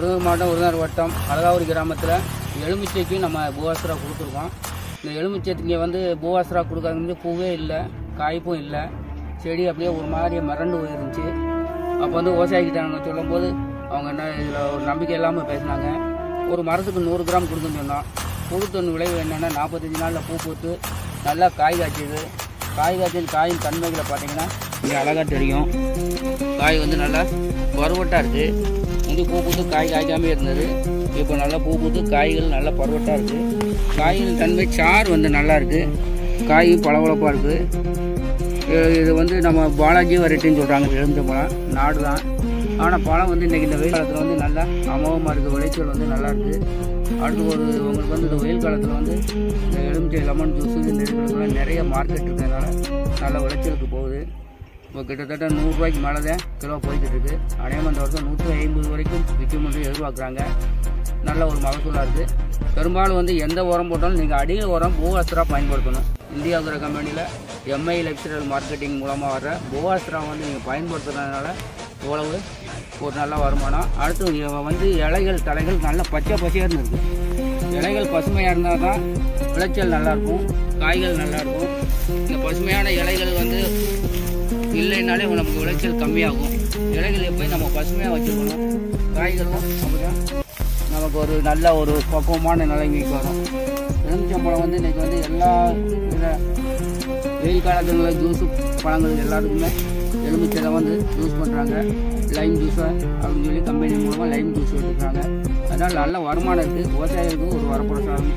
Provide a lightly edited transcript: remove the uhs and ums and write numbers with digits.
விருதுநகர் மாவட்டம் விருதுநகர் வட்டம் அழகாவூர் கிராமத்தில் எலுமிச்சைக்கு நம்ம பூவாஸ்திரா கொடுத்துருக்கோம். இந்த எலுமிச்சைக்கு வந்து பூவாஸ்திரா கொடுக்காது பூவே இல்லை, காய்ப்பும் இல்லை, செடி அப்படியே ஒரு மாதிரி மறண்டு போயிருந்துச்சு. அப்போ வந்து விவசாயிக்கிட்டாங்க சொல்லும்போது அவங்க என்ன இதில் ஒரு நம்பிக்கை இல்லாமல் பேசினாங்க. ஒரு மரத்துக்கு 100 கிராம் கொடுக்குன்னு சொன்னோம். கொடுத்தொன்று விளைவு என்னென்னா 45 நாளில் பூ பூத்து நல்லா காய் காய்ச்சிது. காய் காய்ச்சல் காயின் தன்மைகளை பார்த்தீங்கன்னா இங்கே அழகாக தெரியும். காய் வந்து நல்லா பருவட்டாக இருக்குது. முந்தி பூ பூத்து காய் காய்க்காமே இருந்தது. இப்போ நல்லா பூ பூத்து காய்கள் நல்லா பருவட்டாக இருக்குது. காய்கள் தன்மை சாறு வந்து நல்லா இருக்குது. காய் பளபளப்பாக இருக்குது. இது வந்து நம்ம பாலாஜி வெரைட்டின்னு சொல்கிறாங்க. எலுமிச்சம்பழம் நாடு தான். ஆனால் பழம் வந்து இன்றைக்கி இந்த வெயில் காலத்தில் வந்து நல்லா அமோகமாக இருக்குது. விளைச்சல் வந்து நல்லா இருக்குது. அடுத்து உங்களுக்கு வந்து இந்த வெயில் காலத்தில் வந்து இந்த எலுமிச்சை லெமன் ஜூஸு இந்த இதுகளுக்கெல்லாம் நிறைய மார்க்கெட் இருக்கிறதுனால நல்ல விளைச்சலுக்கு போகுது. இப்போ கிட்டத்தட்ட 100 ரூபாய்க்கு மேலே தான் கிலோ போய்கிட்டு இருக்குது. அநேகமாக இந்த வருஷம் 150 வரைக்கும் விற்கும் என்று எதிர்பார்க்குறாங்க. நல்ல ஒரு மகசூலாக இருக்குது. பெரும்பாலும் வந்து எந்த உரம் போட்டாலும் நீங்கள் அதிக உரம் பூவாஸ்திரா பயன்படுத்தணும். இந்தியாங்கிற கம்பெனியில் எம்ஐ எலக்ட்ரிக்கல் மார்க்கெட்டிங் மூலமாக வர பூவாஸ்திரா வந்து நீங்கள் பயன்படுத்துறதுனால இவ்வளவு ஒரு நல்ல வருமானம். அடுத்து வந்து இலைகள் தலைகள் நல்ல பச்சை பச்சையாக இருக்குது. இலைகள் பசுமையாக இருந்தால் தான் விளைச்சல் நல்லாயிருக்கும், காய்கள் நல்லாயிருக்கும். இந்த பசுமையான இலைகள் வந்து இல்லைனாலே நமக்கு விளைச்சல் கம்மியாகும். இலைகள் எப்போயும் நம்ம பசுமையாக வச்சுக்கணும். காய்களும் அப்படிதான் நமக்கு ஒரு நல்ல ஒரு பக்குவமான நிலைமைக்கு வரும். எலுமிச்சம்பழம் வந்து இன்றைக்கி வந்து எல்லா வெயில் காலத்தில் ஜூஸு பழங்கள் எல்லாத்துக்குமே எலுமிச்சை வந்து யூஸ் பண்ணுறாங்க. லைம் ஜூஸை அப்படின்னு சொல்லி கம்பெனி மூலமாக லைம் ஜூஸ் எடுத்துக்கிறாங்க. அதனால் நல்ல வருமானம் இருக்குது. விவசாயிகளுக்கு ஒரு வரப்பிரசாதம்.